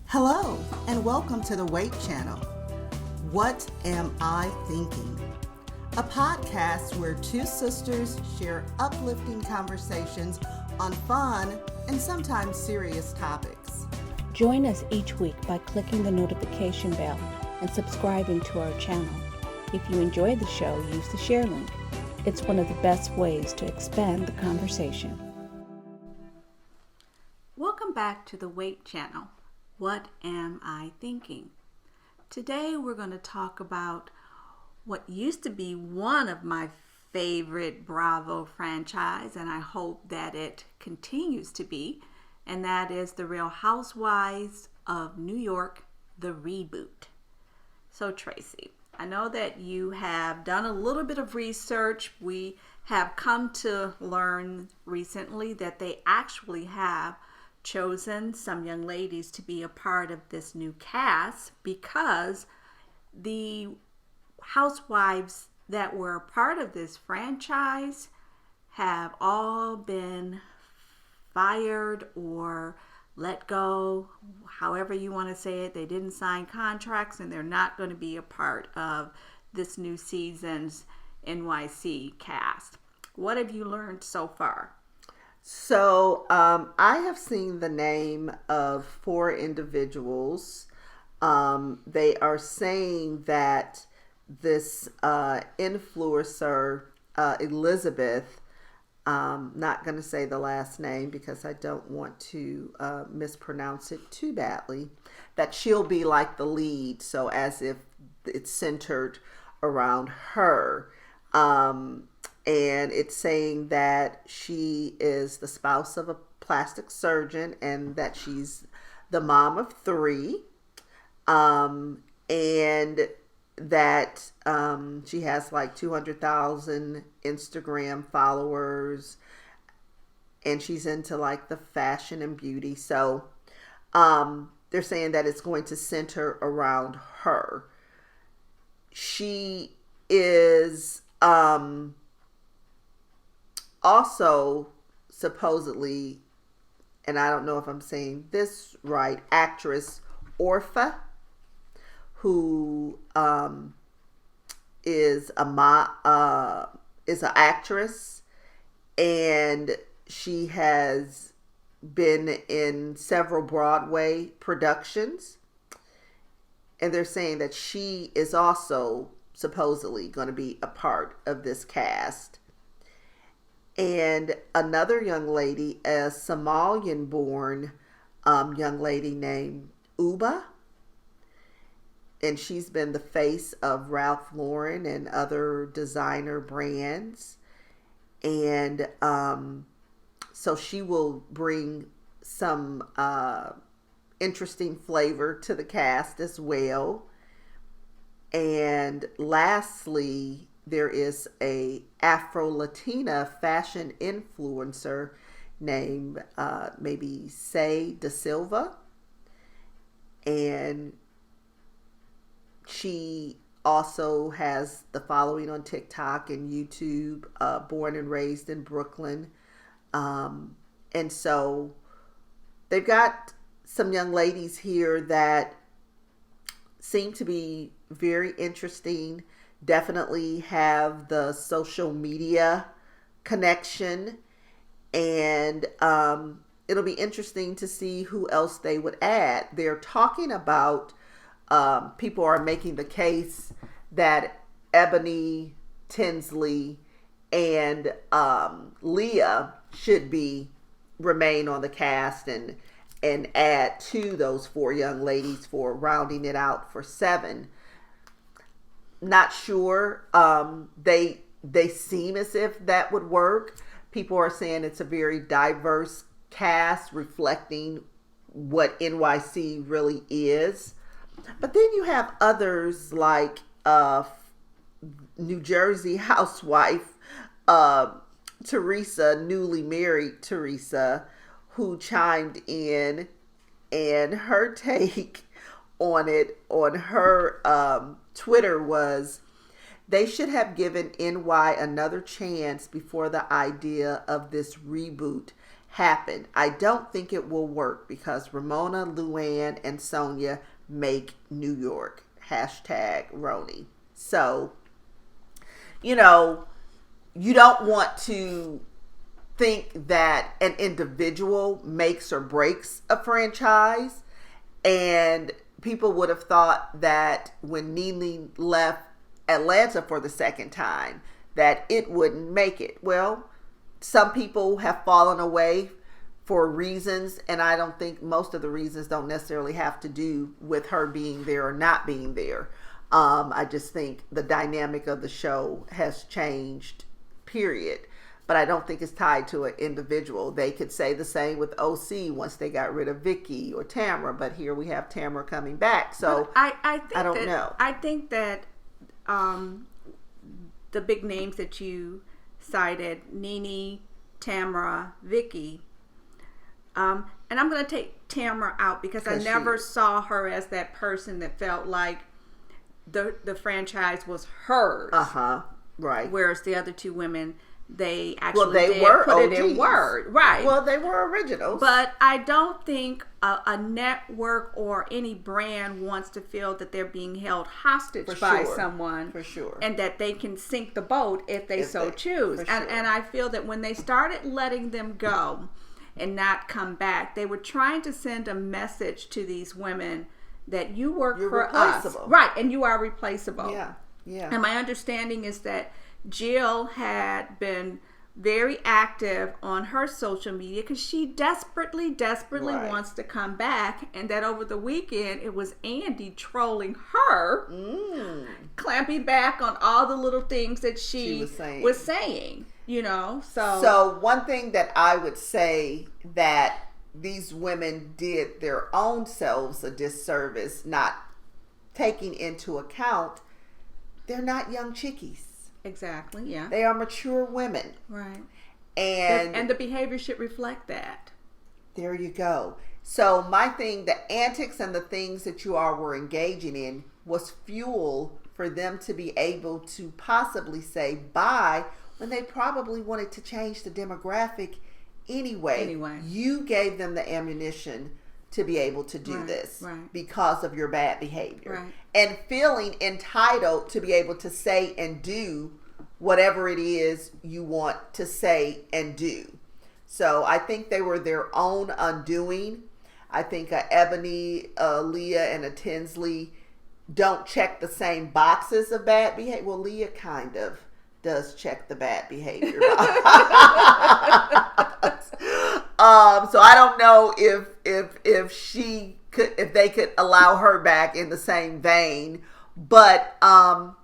Hello, and welcome to the W.A.I.T channel. What Am I Thinking? A podcast where two sisters share uplifting conversations on fun and sometimes serious topics. Join us each week by clicking the notification bell and subscribing to our channel. If you enjoy the show, use the share link. It's one of the best ways to expand the conversation. Welcome back to the W.A.I.T channel. What am I thinking? Today we're going to talk about what used to be one of my favorite Bravo franchise, and I hope that it continues to be, and that is the Real Housewives of New York, the Reboot. So Tracy, I know that you have done a little bit of research. We have come to learn recently that they actually have chosen some young ladies to be a part of this new cast because the housewives that were a part of this franchise have all been fired or let go, however you want to say it. They didn't sign contracts and they're not going to be a part of this new season's NYC cast. What have you learned so far? So I have seen the name of 4 individuals. They are saying that this influencer, Elizabeth, not going to say the last name because I don't want to mispronounce it too badly, that she'll be like the lead, so as if it's centered around her. And it's saying that she is the spouse of a plastic surgeon and that she's the mom of 3. And that she has like 200,000 Instagram followers, and she's into like the fashion and beauty. So they're saying that it's going to center around her. She is also supposedly, and I don't know if I'm saying this right, actress Orpha, who is an actress, and she has been in several Broadway productions, and they're saying that she is also supposedly going to be a part of this cast. And another young lady, a Somalian-born young lady named Uba, and she's been the face of Ralph Lauren and other designer brands. And so she will bring some interesting flavor to the cast as well. And lastly, there is a Afro-Latina fashion influencer named maybe Say Da Silva. And she also has the following on TikTok and YouTube, born and raised in Brooklyn. And so they've got some young ladies here that seem to be very interesting, definitely have the social media connection, and it'll be interesting to see who else they would add. They're talking about people are making the case that Ebony Tinsley and Leah should remain on the cast and add to those 4 young ladies for rounding it out for 7. Not sure. They seem as if that would work. People are saying it's a very diverse cast reflecting what NYC really is. But then you have others like New Jersey housewife Teresa, newly married Teresa, who chimed in, and her take on it on her Twitter was, they should have given NY another chance before the idea of this reboot happen. I don't think it will work because Ramona, Luann, and Sonja make New York. Hashtag RHONY. So, you don't want to think that an individual makes or breaks a franchise. And people would have thought that when NeNe left Atlanta for the second time, that it wouldn't make it. Well, some people have fallen away for reasons, and I don't think most of the reasons don't necessarily have to do with her being there or not being there. I just think the dynamic of the show has changed, period. But I don't think it's tied to an individual. They could say the same with OC once they got rid of Vicky or Tamra, but here we have Tamra coming back. So I don't know. I think that the big names that you cited, NeNe, Tamra, Vicky, and I'm going to take Tamra out because I never saw her as that person that felt like the franchise was hers. Right. Whereas the other two women, they actually put OGs. it in word. Right. Well, they were originals. But I don't think a network or any brand wants to feel that they're being held hostage by someone. For sure. And that they can sink the boat if they choose. And I feel that when they started letting them go and not come back, they were trying to send a message to these women that you work for replaceable. Us. Right. And you are replaceable. Yeah. Yeah. And my understanding is that Jill had been very active on her social media because she desperately wants to come back, and that over the weekend it was Andy trolling her, clamping back on all the little things that she was saying, So one thing that I would say that these women did their own selves a disservice, not taking into account, they're not young chickies. Exactly, yeah. They are mature women. Right. And the behavior should reflect that. There you go. So my thing, the antics and the things that you all were engaging in was fuel for them to be able to possibly say bye when they probably wanted to change the demographic anyway. You gave them the ammunition to be able to do this because of your bad behavior and feeling entitled to be able to say and do whatever it is you want to say and do. So I think they were their own undoing. I think Ebony, Leah, and Tinsley don't check the same boxes of bad behavior. Well, Leah kind of does check the bad behavior. So I don't know if they could allow her back in the same vein, but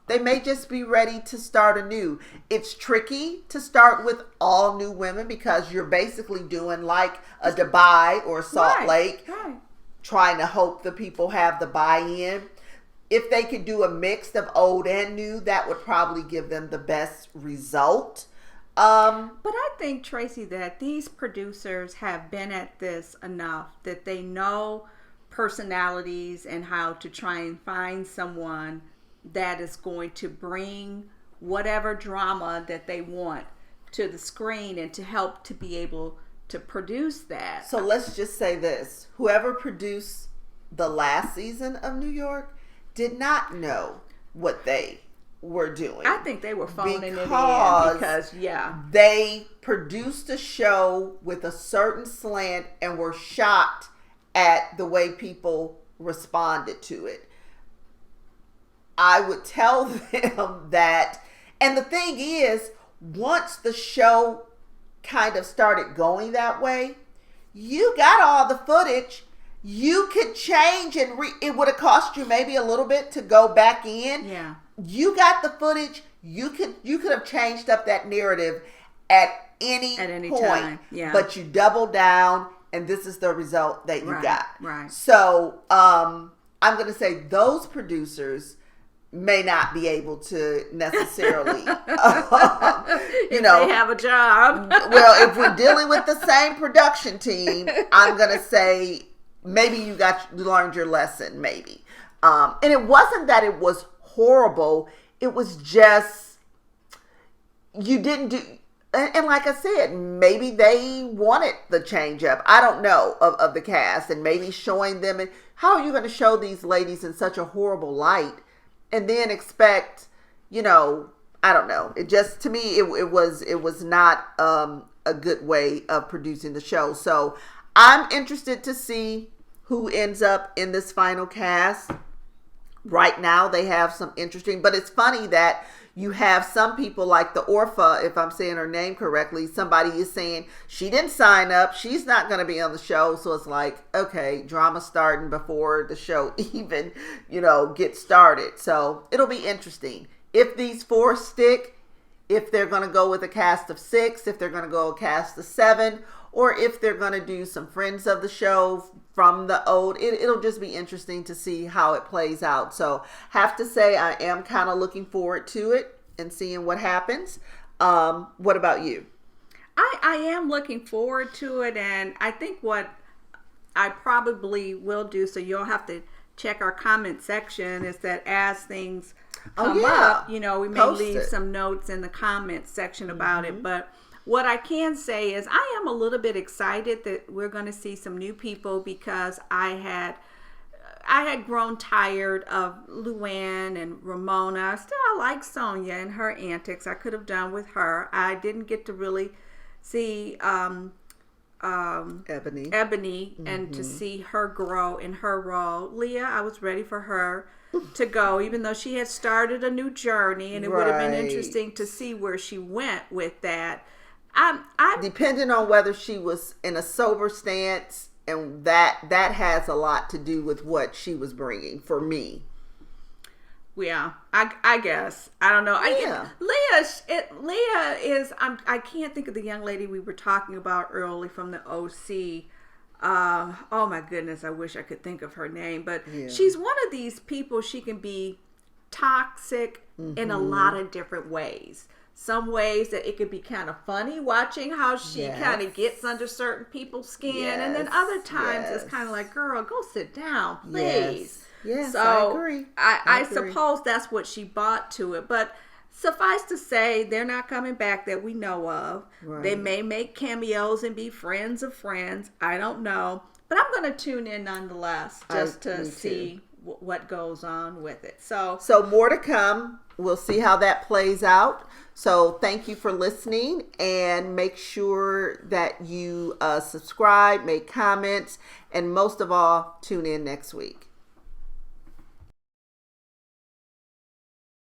they may just be ready to start anew. It's tricky to start with all new women because you're basically doing like a Dubai or Salt Lake, trying to hope the people have the buy-in. If they could do a mix of old and new, that would probably give them the best result. But I think, Tracy, that these producers have been at this enough that they know personalities and how to try and find someone that is going to bring whatever drama that they want to the screen and to help to be able to produce that. So let's just say this. Whoever produced the last season of New York did not know what they were doing. I think they were phoning it in because they produced a show with a certain slant and were shocked at the way people responded to it. I would tell them that, and the thing is, once the show kind of started going that way, you got all the footage. You could change and it would have cost you maybe a little bit to go back in. Yeah. You got the footage. You could have changed up that narrative at any point. Time. Yeah. But you doubled down, and this is the result that you got. Right. So I'm going to say those producers may not be able to necessarily, if they have a job. Well, if we're dealing with the same production team, I'm going to say maybe you learned your lesson, maybe. And it wasn't that it was horrible. It was just, you didn't do, and like I said, maybe they wanted the change up. I don't know of the cast, and maybe showing them. And how are you going to show these ladies in such a horrible light, and then expect, I don't know. It just, to me, it was not a good way of producing the show. So I'm interested to see who ends up in this final cast. Right now, they have some interesting, but it's funny that you have some people like the Orpha, if I'm saying her name correctly, somebody is saying she didn't sign up, she's not going to be on the show. So it's like, okay, drama starting before the show even, gets started. So it'll be interesting. If these 4 stick, if they're going to go with a cast of 6, if they're going to go a cast of 7, or if they're going to do some friends of the show from the old, it'll just be interesting to see how it plays out. So have to say, I am kind of looking forward to it and seeing what happens. What about you? I am looking forward to it, and I think what I probably will do, so you'll have to check our comment section, is that as things come up, we may leave some notes in the comment section about it. But what I can say is I am a little bit excited that we're going to see some new people, because I had grown tired of Luann and Ramona. Still, I like Sonja and her antics. I could have done with her. I didn't get to really see Ebony and to see her grow in her role. Leah, I was ready for her to go, even though she had started a new journey, and it would have been interesting to see where she went with that. Depending on whether she was in a sober stance, and that has a lot to do with what she was bringing for me. Yeah, I guess. I don't know. Yeah. Leah is, I can't think of the young lady we were talking about early from the OC. Oh my goodness, I wish I could think of her name. But she's one of these people, she can be toxic in a lot of different ways. Some ways that it could be kind of funny watching how she kind of gets under certain people's skin. And then other times it's kind of like, girl, go sit down, please. Yes, so I agree. I suppose that's what she brought to it. But suffice to say, they're not coming back that we know of. Right. They may make cameos and be friends of friends. I don't know. But I'm going to tune in nonetheless just to see what goes on with it. So more to come. We'll see how that plays out. So thank you for listening, and make sure that you subscribe, make comments, and most of all, tune in next week.